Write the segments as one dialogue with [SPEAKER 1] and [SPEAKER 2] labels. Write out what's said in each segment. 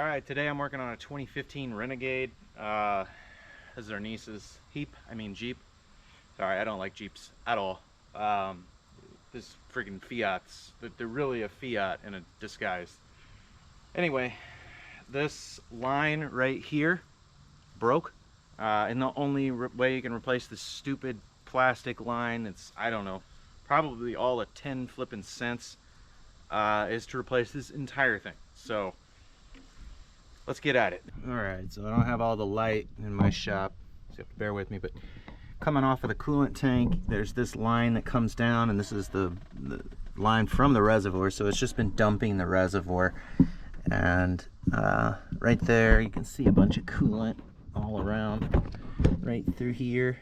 [SPEAKER 1] Alright, today I'm working on a 2015 Renegade. This is our niece's Jeep. Sorry, I don't like Jeeps at all. This friggin' Fiats, they're really a Fiat in a disguise. Anyway, this line right here broke. And the only way you can replace this stupid plastic line, it's, I don't know, probably all of 10 flippin' cents, is to replace this entire thing. So let's get at it. Alright, so I don't have all the light in my shop, so you have to bear with me, but coming off of the coolant tank, there's this line that comes down, and this is the line from the reservoir, so it's just been dumping the reservoir. And right there, you can see a bunch of coolant all around, right through here.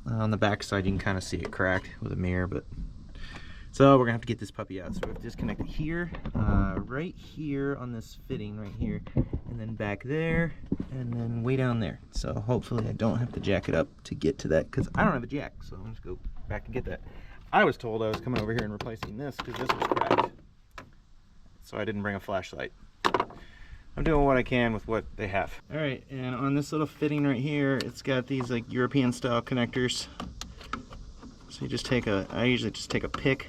[SPEAKER 1] On the back side, you can kind of see it cracked with a mirror, but so we're gonna have to get this puppy out. So we have to disconnect it here, right here on this fitting right here, and then back there, and then way down there. So hopefully I don't have to jack it up to get to that, because I don't have a jack, so I'm just go back and get that. I was told I was coming over here and replacing this because this was cracked, so I didn't bring a flashlight. I'm doing what I can with what they have. All right, and on this little fitting right here, it's got these like European style connectors. So you just take I usually just take a pick,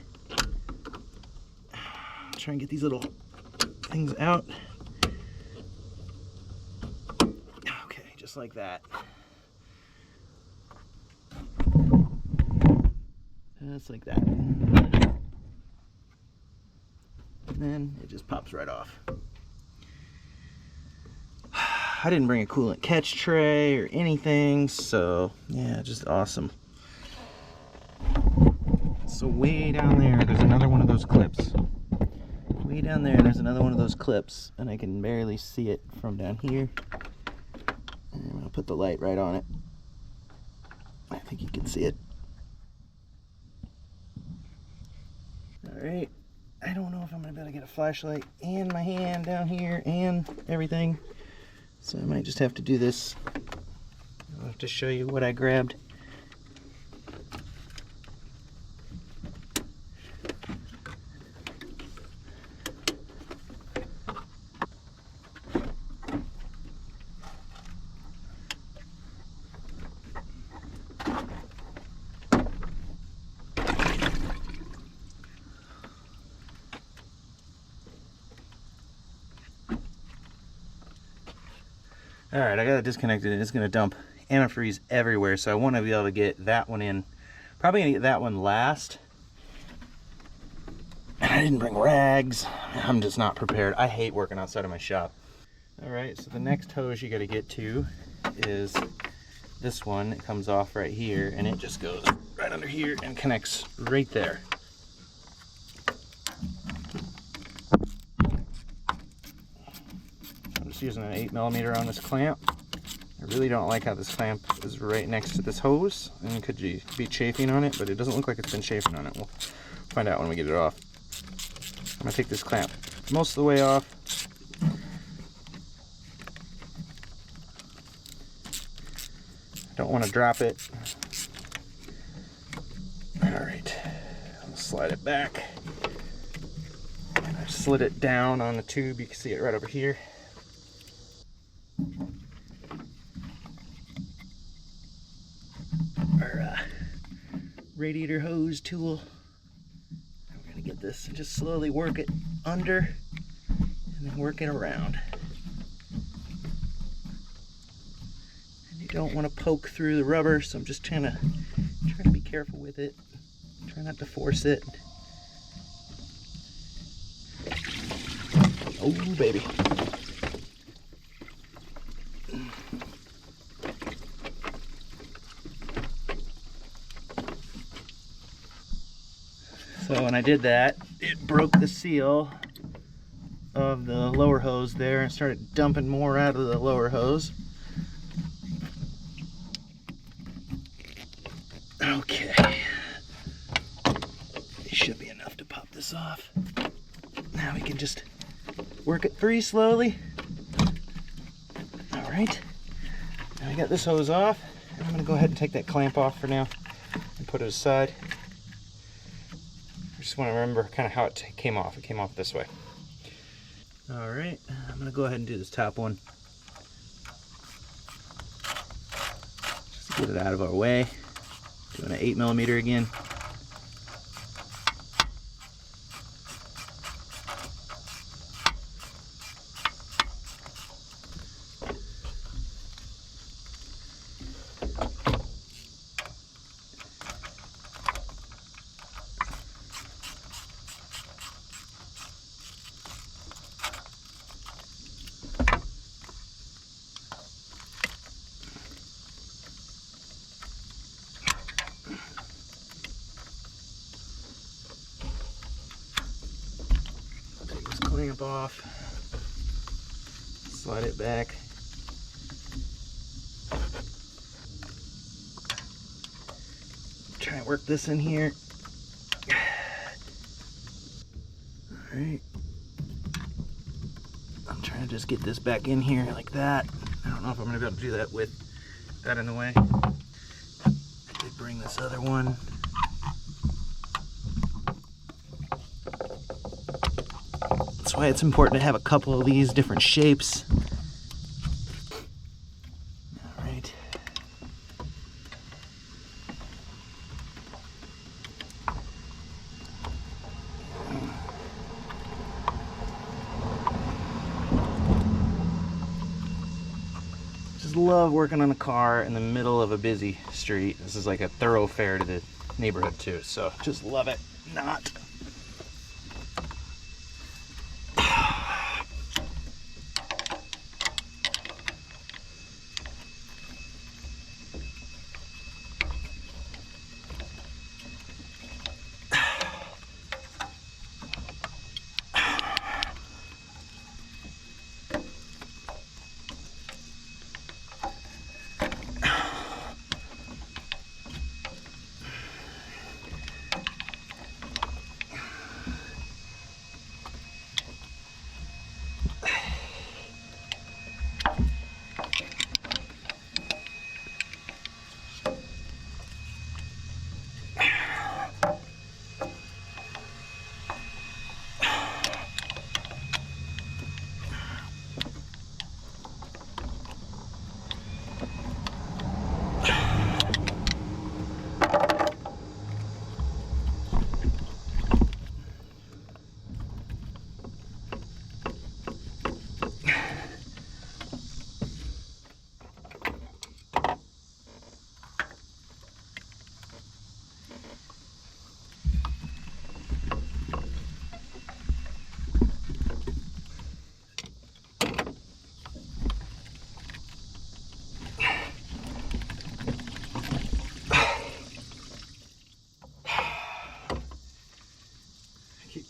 [SPEAKER 1] try and get these little things out. Okay, just like that. Just like that. And then it just pops right off. I didn't bring a coolant catch tray or anything, so yeah, just awesome. So way down there, there's another one of those clips. Way down there, there's another one of those clips, and I can barely see it from down here. And I'm gonna put the light right on it. I think you can see it. All right, I don't know if I'm gonna be able to get a flashlight and my hand down here and everything. So I might just have to do this. I'll have to show you what I grabbed. Alright, I got it disconnected and it's going to dump antifreeze everywhere, so I want to be able to get that one in. Probably going to get that one last. I didn't bring rags. I'm just not prepared. I hate working outside of my shop. Alright, so the next hose you got to get to is this one. It comes off right here and it just goes right under here and connects right there. Using an 8mm on this clamp. I really don't like how this clamp is right next to this hose, and could be chafing on it, but it doesn't look like it's been chafing on it. We'll find out when we get it off. I'm gonna take this clamp most of the way off. I don't want to drop it. Alright, I'm gonna slide it back. And I slid it down on the tube. You can see it right over here. Our radiator hose tool. We're going to get this and just slowly work it under and then work it around. And you don't want to poke through the rubber, so I'm just trying to be careful with it. Try not to force it. Oh baby. So when I did that, it broke the seal of the lower hose there and started dumping more out of the lower hose. Okay. It should be enough to pop this off. Now we can just work it free slowly. All right. Now I got this hose off. I'm going to go ahead and take that clamp off for now and put it aside. I just want to remember kind of how it came off. It came off this way. All right, I'm gonna go ahead and do this top one. Just to get it out of our way. Doing an 8mm again. Clamp off, slide it back. Try and work this in here. All right. I'm trying to just get this back in here like that. I don't know if I'm gonna be able to do that with that in the way. I did bring this other one. That's why it's important to have a couple of these different shapes. All right. Just love working on a car in the middle of a busy street. This is like a thoroughfare to the neighborhood too, so just love it. Not.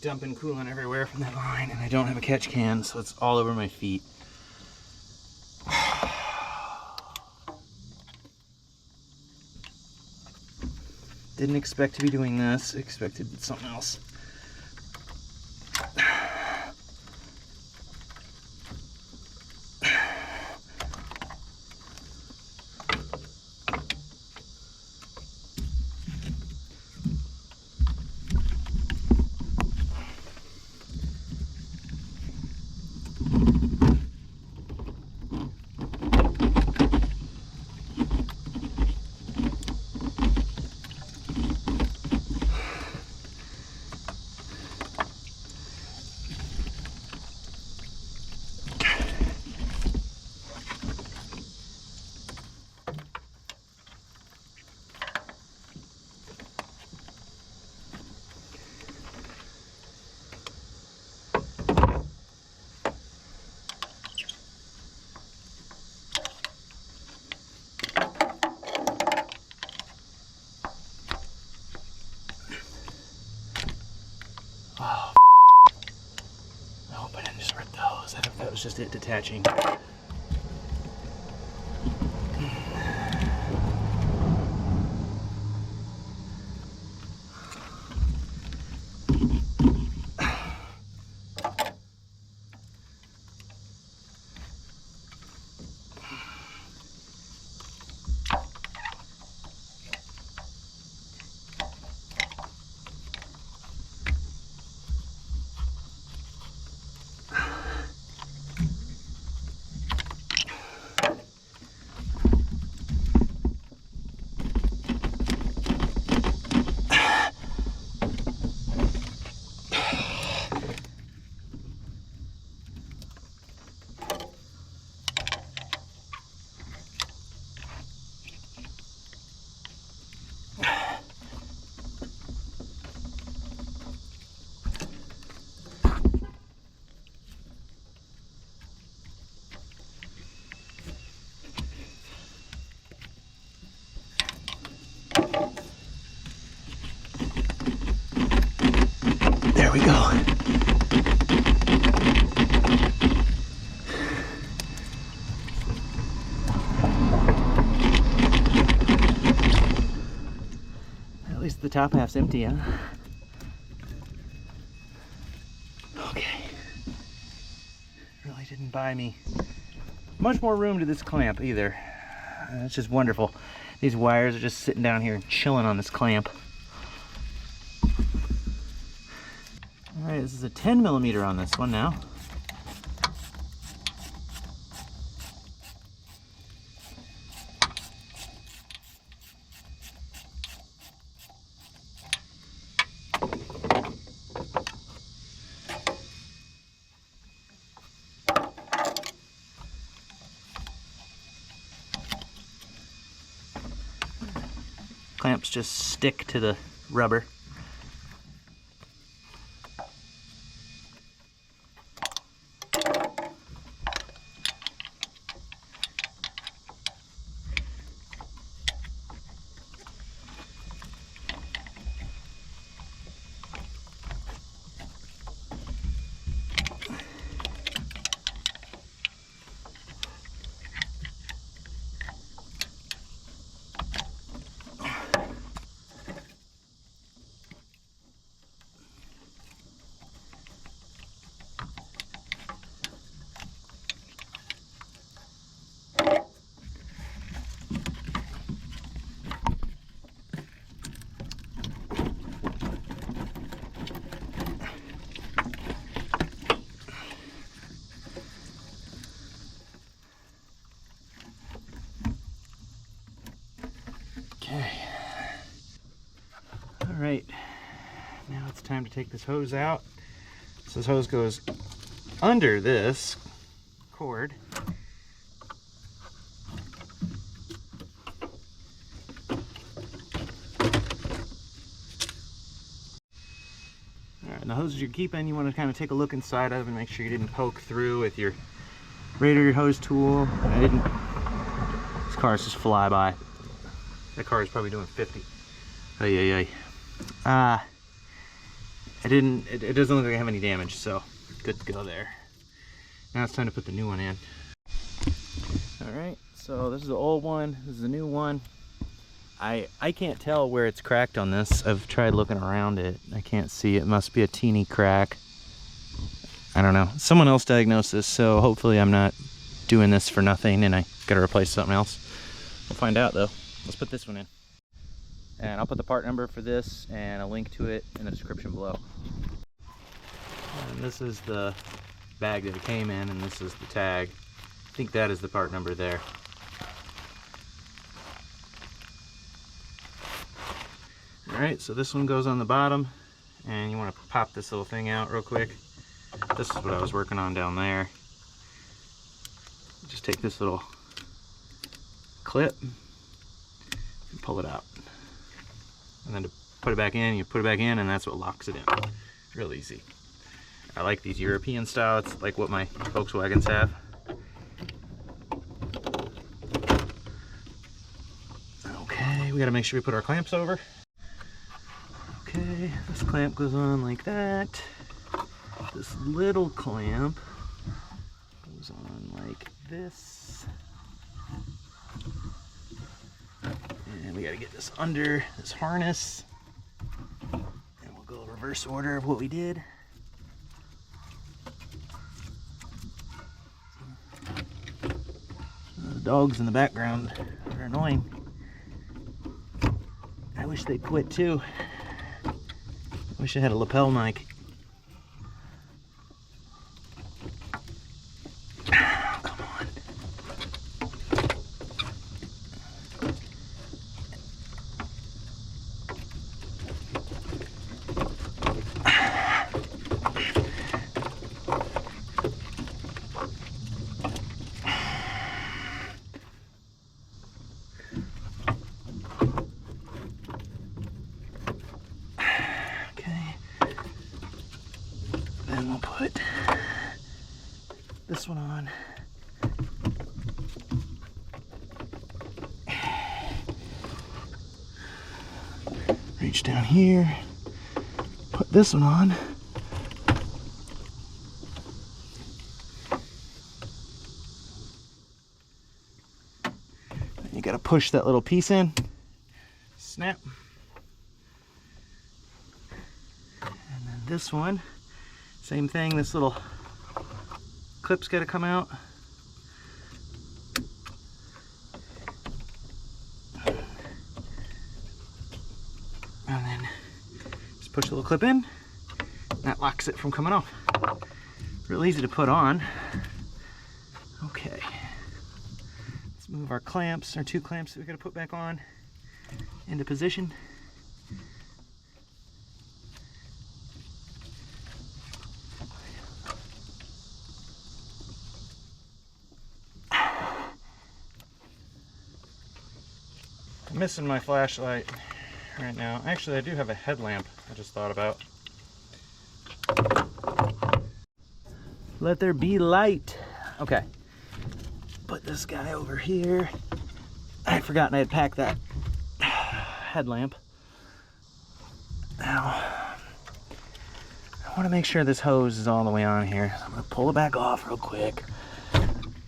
[SPEAKER 1] Dumping coolant everywhere from that line, and I don't have a catch can, so it's all over my feet. Didn't expect to be doing this, expected something else. Oh, I hope I didn't just rip those. I hope that was just it detaching. top half's empty, huh? Okay. Really didn't buy me much more room to this clamp either. It's just wonderful. These wires are just sitting down here and chilling on this clamp. Alright, this is a 10mm on this one now. Clamps just stick to the rubber. Okay. All right, now it's time to take this hose out. So this hose goes under this cord. All right, and the hoses you're keeping, you want to kind of take a look inside of and make sure you didn't poke through with your Radiator hose tool. I didn't. This car's just fly by. That car is probably doing 50. Ay. It doesn't look like I have any damage, so good to go there. Now it's time to put the new one in. All right, so this is the old one, this is the new one. I can't tell where it's cracked on this. I've tried looking around it. I can't see. It must be a teeny crack. I don't know. Someone else diagnosed this, so hopefully I'm not doing this for nothing and I gotta replace something else. We'll find out though. Let's put this one in. And I'll put the part number for this and a link to it in the description below. And this is the bag that it came in, and this is the tag. I think that is the part number there. Alright, so this one goes on the bottom, and you want to pop this little thing out real quick. This is what I was working on down there. Just take this little clip and pull it out. And then to put it back in, you put it back in, and that's what locks it in. Real easy. I like these European style. It's like what my Volkswagens have. Okay, we gotta make sure we put our clamps over. Okay, this clamp goes on like that. This little clamp goes on like this. And we gotta get this under this harness. And we'll go reverse order of what we did. The dogs in the background are annoying. I wish they'd quit too. I wish I had a lapel mic. Then we'll put this one on. Reach down here, put this one on. And you gotta push that little piece in, snap. this one, same thing, this little clip's got to come out. And then just push the little clip in. That locks it from coming off. Real easy to put on. Okay. Let's move our clamps, our 2 clamps that we got to put back on into position. I'm missing my flashlight right now. Actually, I do have a headlamp I just thought about. Let there be light. Okay. Put this guy over here. I had forgotten I had packed that headlamp. Now, I want to make sure this hose is all the way on here. So I'm going to pull it back off real quick.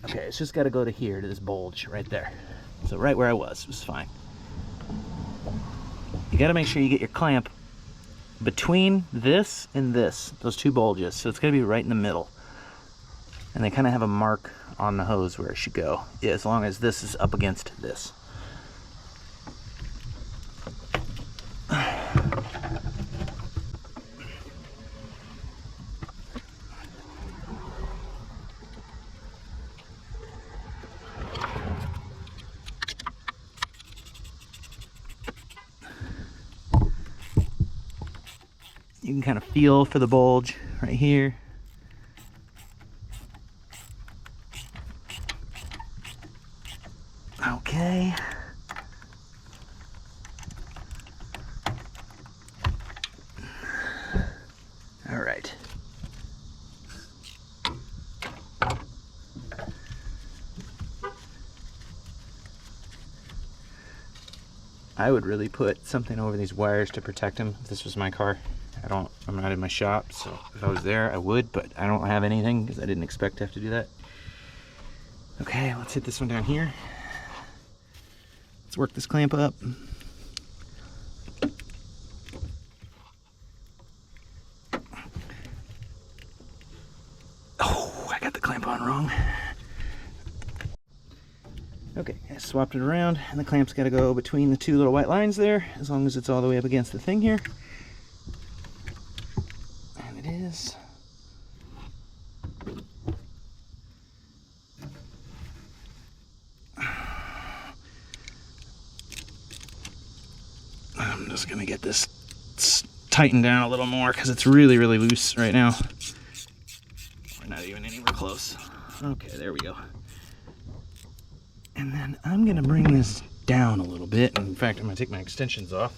[SPEAKER 1] Okay, it's just got to go to here, to this bulge right there. So right where I was fine. You got to make sure you get your clamp between this and this, those 2 bulges. So it's got to be right in the middle. And they kind of have a mark on the hose where it should go, as long as this is up against this. You can kind of feel for the bulge right here. Okay. All right. I would really put something over these wires to protect them if this was my car. I'm not in my shop, so if I was there, I would, but I don't have anything because I didn't expect to have to do that. Okay, let's hit this one down here. Let's work this clamp up. Oh, I got the clamp on wrong. Okay, I swapped it around, and the clamp's got to go between the 2 little white lines there, as long as it's all the way up against the thing here. And it is. I'm just gonna get this tightened down a little more because it's really, really loose right now. We're not even anywhere close. Okay, there we go. And then I'm gonna bring this down a little bit. In fact, I'm gonna take my extensions off.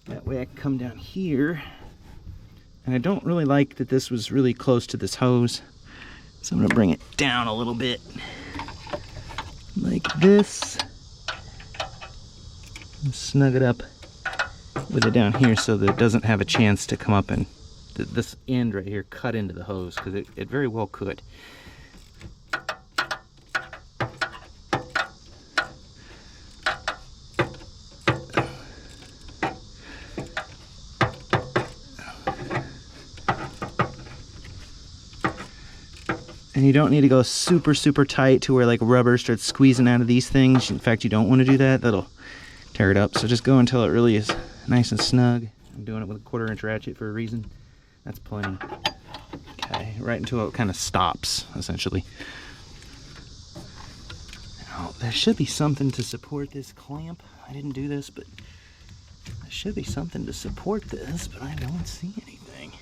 [SPEAKER 1] That way I can come down here. And I don't really like that this was really close to this hose. So I'm gonna bring it down a little bit. Like this. And snug it up with it down here so that it doesn't have a chance to come up and this end right here cut into the hose, because it very well could. And you don't need to go super, super tight to where like rubber starts squeezing out of these things. In fact, you don't want to do that. That'll tear it up. So just go until it really is nice and snug. I'm doing it with a 1/4-inch ratchet for a reason. That's plenty. Okay, right until it kind of stops, essentially. Now, there should be something to support this clamp. I didn't do this, but there should be something to support this, but I don't see anything.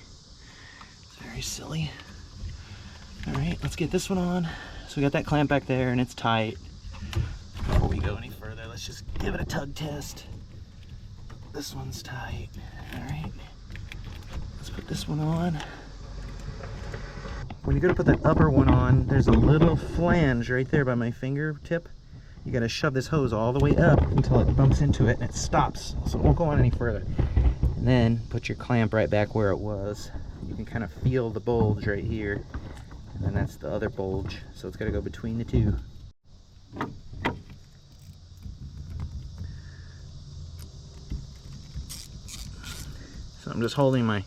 [SPEAKER 1] It's very silly. All right, let's get this one on. So we got that clamp back there and it's tight. Before we go any further, let's just give it a tug test. This one's tight. All right, let's put this one on. When you go to put that upper one on, there's a little flange right there by my fingertip. You gotta shove this hose all the way up until it bumps into it and it stops. So it won't go on any further. And then put your clamp right back where it was. You can kind of feel the bulge right here. And that's the other bulge, so it's got to go between the 2. So I'm just holding my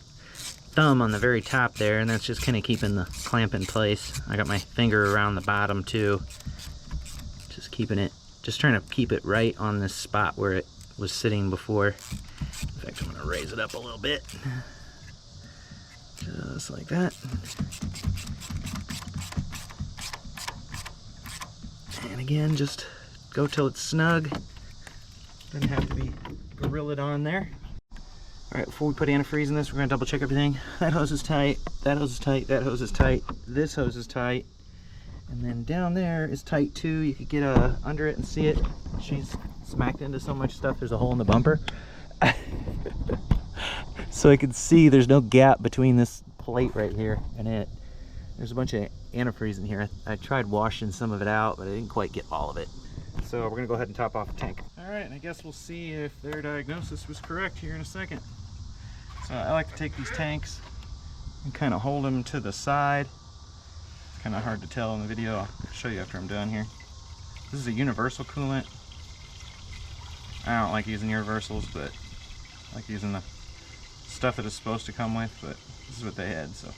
[SPEAKER 2] thumb on the very top there, and that's just kind of keeping the clamp in place. I got my finger around the bottom too, just keeping it, just trying to keep it right on this spot where it was sitting before. In fact, I'm gonna raise it up a little bit, just like that. And again, just go till it's snug. Doesn't have to be gorillaed on there. All right, before we put antifreeze in this, we're gonna double check everything. That hose is tight, that hose is tight, that hose is tight, this hose is tight, and then down there is tight too. You could get under it and see it. She's smacked into so much stuff, there's a hole in the bumper. So I can see there's no gap between this plate right here and it. There's a bunch of antifreeze in here. I tried washing some of it out, but I didn't quite get all of it. So we're gonna go ahead and top off the tank. All right, and I guess we'll see if their diagnosis was correct here in a second. So I like to take these tanks and kind of hold them to the side. It's kind of hard to tell in the video. I'll show you after I'm done here. This is a universal coolant. I don't like using universals, but I like using the stuff that it's supposed to come with, but this is what they had, so.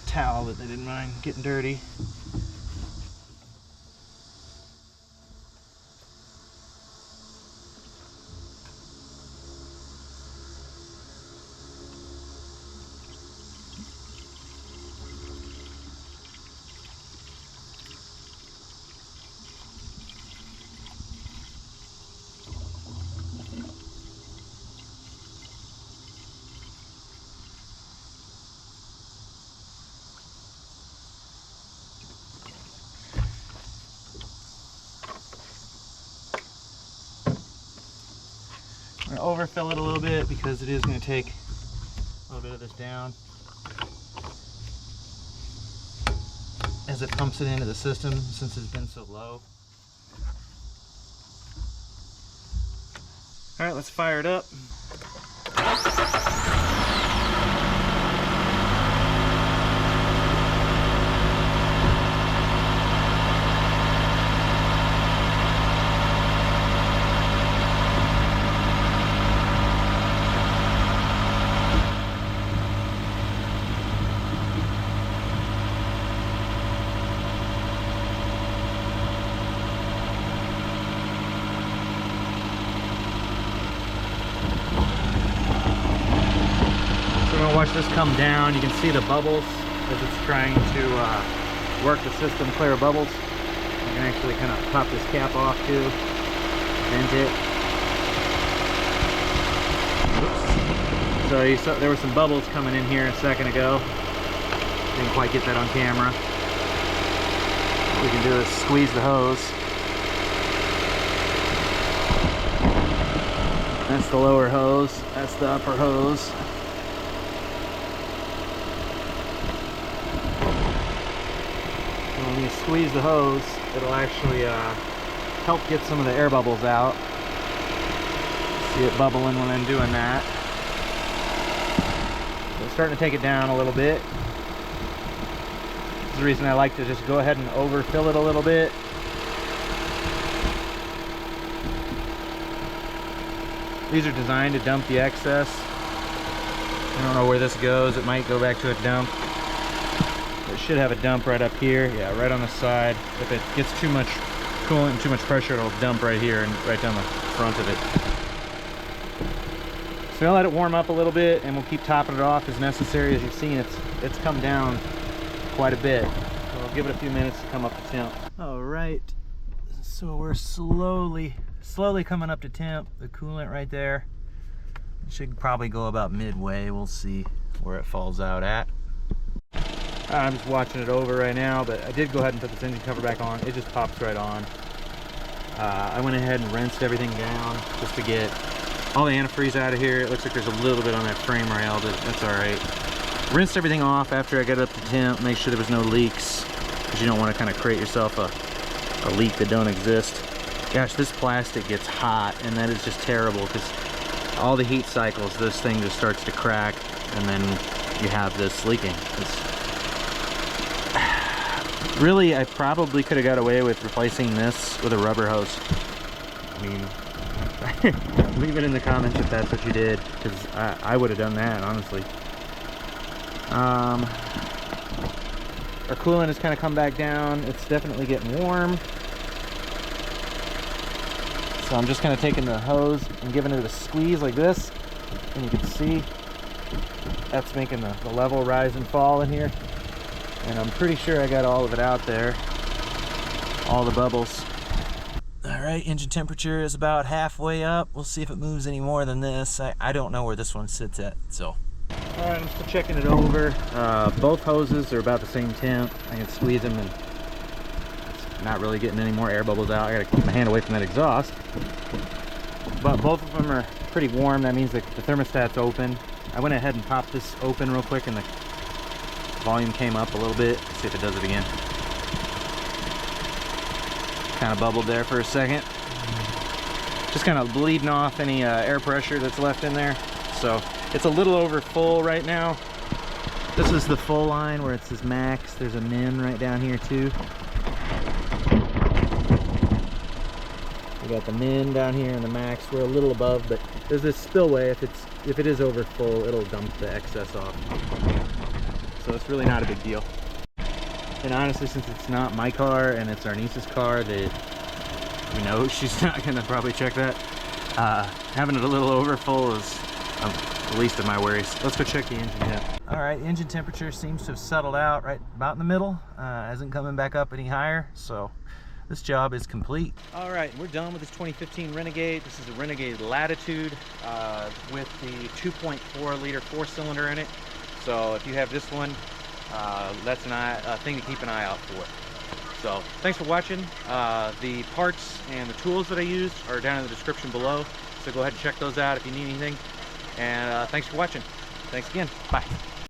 [SPEAKER 2] Towel that they didn't mind getting dirty. I'm going to overfill it a little bit because it is going to take a little bit of this down as it pumps it into the system since it's been so low. All right, let's fire it up. Watch this come down. You can see the bubbles as it's trying to work the system, clear bubbles. You can actually kind of pop this cap off too, vent it. Oops. So you saw there were some bubbles coming in here a second ago. Didn't quite get that on camera. What we can do is squeeze the hose. That's the lower hose. That's the upper hose. When you squeeze the hose, it'll actually help get some of the air bubbles out. See it bubbling when I'm doing that. So it's starting to take it down a little bit. This is the reason I like to just go ahead and overfill it a little bit. These are designed to dump the excess. I don't know where this goes. It might go back to a dump. It should have a dump right up here. Yeah, right on the side. If it gets too much coolant and too much pressure, it'll dump right here and right down the front of it. So I'll let it warm up a little bit and we'll keep topping it off as necessary. As you've seen, it's come down quite a bit. So we'll give it a few minutes to come up to temp. All right, so we're slowly coming up to temp. The coolant right there Should probably go about midway. We'll see where it falls out at. I'm just watching it over right now, but I did go ahead and put this engine cover back on. It just pops right on. I went ahead and rinsed everything down just to get all the antifreeze out of here. It looks like there's a little bit on that frame rail, but that's all right. Rinsed everything off after I got it up to temp, make sure there was no leaks, because you don't want to kind of create yourself a leak that don't exist. Gosh, this plastic gets hot, and that is just terrible, because all the heat cycles, this thing just starts to crack, and then you have this leaking. Really, I probably could have got away with replacing this with a rubber hose. I mean, leave it in the comments if that's what you did, because I would have done that, honestly. Our coolant has kind of come back down. It's definitely getting warm. So I'm just kind of taking the hose and giving it a squeeze like this. And you can see that's making the level rise and fall in here. And I'm pretty sure I got all of it out there. All the bubbles. All right, engine temperature is about halfway up. We'll see if it moves any more than this. I don't know where this one sits at, so. All right, I'm still checking it over. Both hoses are about the same temp. I can squeeze them and it's not really getting any more air bubbles out. I gotta keep my hand away from that exhaust. But both of them are pretty warm. That means that the thermostat's open. I went ahead and popped this open real quick and the volume came up a little bit. Let's see if it does it again. Kind of bubbled there for a second. Just kind of bleeding off any air pressure that's left in there. So it's a little over full right now. This is the full line where it says max. There's a min right down here too. We got the min down here and the max. We're a little above, but there's this spillway. If it is over full, it'll dump the excess off. So it's really not a big deal. And honestly, since it's not my car and it's our niece's car, that we know she's not gonna probably check that. Having it a little over full is the least of my worries. Let's go check the engine temp. All right, engine temperature seems to have settled out right about in the middle. Hasn't coming back up any higher, so this job is complete. All right, we're done with this 2015 Renegade. This is a Renegade Latitude with the 2.4 liter 4-cylinder in it. So if you have this one, that's a thing to keep an eye out for. So thanks for watching. The parts and the tools that I used are down in the description below. So go ahead and check those out if you need anything. And thanks for watching. Thanks again. Bye.